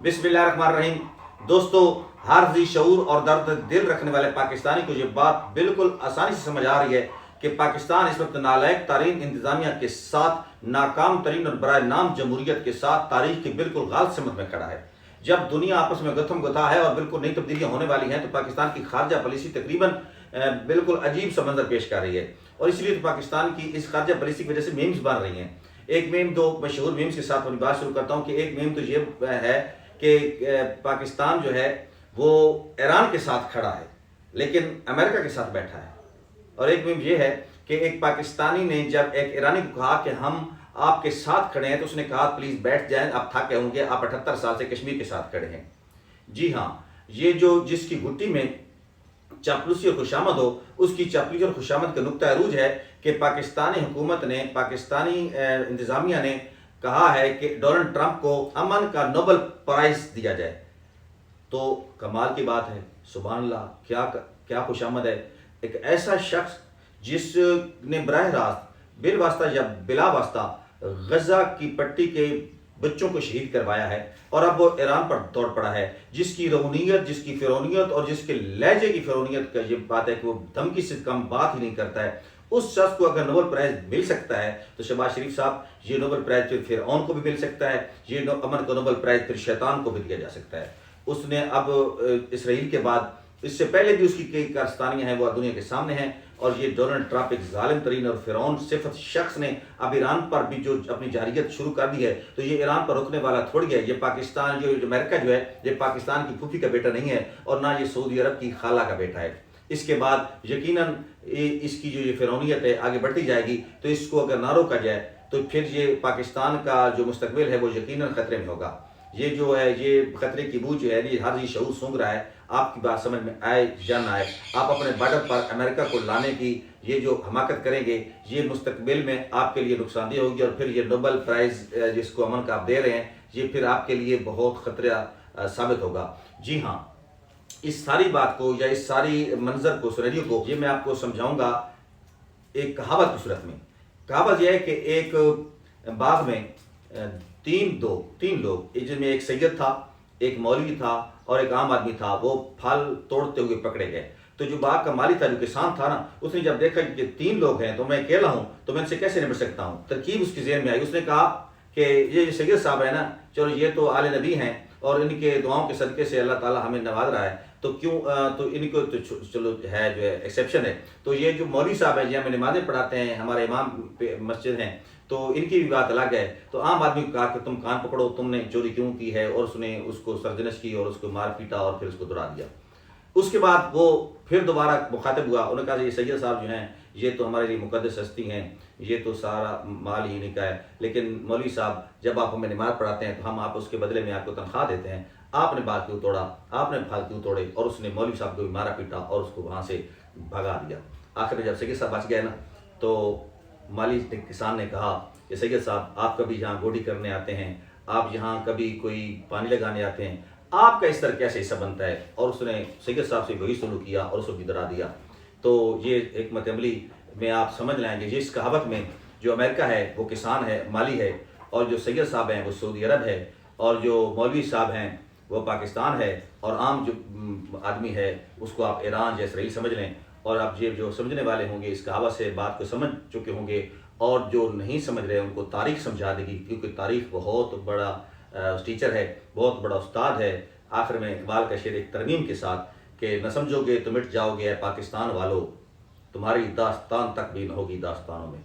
बिस्मिल्लाहिर्रहमानिर्रहीम। दोस्तों, हर ज़ी शऊर और दर्द दिल रखने वाले पाकिस्तानी को ये बात बिल्कुल आसानी से समझ आ रही है कि पाकिस्तान इस वक्त नालायक तरीन इंतज़ामिया के साथ, नाकाम तरीन और बराए नाम जमहूरियत के साथ तारीख की बिल्कुल गालिब सिमत में खड़ा है। जब दुनिया आपस में गथम गुथा है और बिल्कुल नई तब्दीलियाँ होने वाली हैं, तो पाकिस्तान की खारजा पॉलिसी तकरीबन बिल्कुल अजीब सा मंजर पेश कर रही है। और इसलिए तो पाकिस्तान की इस खारजा पॉलिसी की वजह से मीम्स बन रही हैं। एक मीम, दो मशहूर मीम्स के साथ अपनी बात शुरू करता हूँ कि एक मीम तो ये है कि पाकिस्तान जो है वो ईरान के साथ खड़ा है लेकिन अमेरिका के साथ बैठा है। और एक मीम ये है कि एक पाकिस्तानी ने जब एक ईरानी को कहा कि हम आपके साथ खड़े हैं, तो उसने कहा प्लीज़ बैठ जाएं, आप थके होंगे, आप 78 साल से कश्मीर के साथ खड़े हैं। जी हाँ, ये जो जिसकी घुट्टी में चापलूसी और खुशामद हो, उसकी चापलूसी और खुशामद का नुक्ता अरूज है कि पाकिस्तानी हुकूमत ने, पाकिस्तानी इंतज़ामिया ने कहा है कि डोनाल्ड ट्रंप को अमन का नोबेल प्राइज़ दिया जाए। तो कमाल की बात है, सुभान अल्लाह, क्या क्या खुशामद है। एक ऐसा शख्स जिसने बराह रास्त बिल वास्ता या बिला वास्ता गजा की पट्टी के बच्चों को शहीद करवाया है और अब वो ईरान पर दौड़ पड़ा है, जिसकी रऊनियत, जिसकी फिरौनियत और जिसके लहजे की फिरौनियत का ये बात है कि वो धमकी से कम बात ही नहीं करता है। उस शख्स को अगर नोबेल प्राइज़ मिल सकता है तो शहबाज शरीफ साहब, ये नोबेल प्राइज़ फिर फिरौन को भी मिल सकता है, ये अमन का नोबेल प्राइज़ फिर शैतान को भी दिया जा सकता है। उसने अब इसराइल के बाद, इससे पहले भी उसकी कई कारस्तानियाँ हैं, वो दुनिया के सामने हैं। और ये डोनाल्ड ट्रंप एक जालिम तरीन और फिरौन सिफत शख्स ने अब ईरान पर भी जो अपनी जारियत शुरू कर दी है, तो ये ईरान पर रुकने वाला थोड़ी है। ये पाकिस्तान जो अमेरिका जो है, ये पाकिस्तान की फूफी का बेटा नहीं है और ना ये सऊदी अरब की खाला का बेटा है। इसके बाद यकीनन इसकी जो ये फिरौनियत है आगे बढ़ती जाएगी, तो इसको अगर ना रोका जाए तो फिर ये पाकिस्तान का जो मुस्तकबिल है वो यकीनन खतरे में होगा। ये जो है, ये खतरे की बूझ जो है, ये हर चीज शऊर सूंघ रहा है। आपकी बात समझ में आए या ना आए, आप अपने बॉर्डर पर अमेरिका को लाने की ये जो हमाकत करेंगे, ये मुस्तकबिल में आपके लिए नुकसानदेह होगी। और फिर ये नोबेल प्राइज़ जिसको अमन का आप दे रहे हैं, ये फिर आपके लिए बहुत खतरा साबित होगा। जी हाँ, इस सारी बात को या इस सारी मंजर को, सिनेरियो को, ये मैं आपको समझाऊंगा एक कहावत की सूरत में। कहावत यह है कि एक बाग में तीन लोग, जिनमें एक सैयद था, एक मौलवी था और एक आम आदमी था, वो फल तोड़ते हुए पकड़े गए। तो जो बाग का माली था, जो किसान था ना, उसने जब देखा कि 3 लोग हैं तो मैं अकेला हूँ, तो मैं इनसे कैसे निपट सकता हूँ। तरकीब उसकी जेहन में आई। उसने कहा कि ये जो सैयद साहब है ना, चलो ये तो आले नबी हैं और इनके दुआओं के सदक़े से अल्लाह ताला हमें नवाज रहा है, तो क्यों तो इनको तो चलो है जो है एक्सेप्शन है। तो ये जो मौलवी साहब हैं, जो हमें नमाज़ें पढ़ाते हैं, हमारे इमाम मस्जिद हैं, तो इनकी भी बात अलग है। तो आम आदमी को कहा कि तुम कान पकड़ो, तुमने चोरी क्यों की है, और उसने उसको सरजनश की और उसको मार पीटा और फिर उसको दुरा दिया। उसके बाद वो फिर दोबारा मुखातिब हुआ। उन्होंने कहा ये सैयद साहब जो हैं, ये तो हमारे लिए मुक़द्दस हस्ती हैं, ये तो सारा माल ही इन्हीं का है, लेकिन मौलवी साहब जब आप हमें नमाज़ पढ़ाते हैं तो हम आप उसके बदले में आपको तनख्वाह देते हैं, आपने बात क्यों तोड़ा, आपने फल क्यों तोड़े। और उसने मौलवी साहब को भी मारा पीटा और उसको वहाँ से भगा दिया। आखिर में जब सैयद साहब बच गए ना, तो माली किसान ने कहा कि सैयद साहब, आप कभी यहाँ गोडी करने आते हैं, आप यहाँ कभी कोई पानी लगाने आते हैं, आपका इस तरह कैसे हिस्सा बनता है। और उसने सैयद साहब से वही सलूक किया और उसको गिरा दिया। तो ये हिकमत अमली में आप समझ लाएंगे, जिस कहावत में जो अमेरिका है वो किसान है, माली है, और जो सैयद साहब हैं वो सऊदी अरब है, और जो मौलवी साहब हैं वो पाकिस्तान है, और आम जो आदमी है उसको आप ईरान या इसराइल समझ लें। और आप ये जो समझने वाले होंगे इस कहावत से बात को समझ चुके होंगे, और जो नहीं समझ रहे उनको तारीख समझा देगी, क्योंकि तारीख बहुत बड़ा टीचर है, बहुत बड़ा उस्ताद है। आखिर में इकबाल का शेर एक तरमीम के साथ कि न समझोगे तो मिट जाओगे पाकिस्तान वालों, तुम्हारी दास्तान तक भी न होगी दास्तानों में।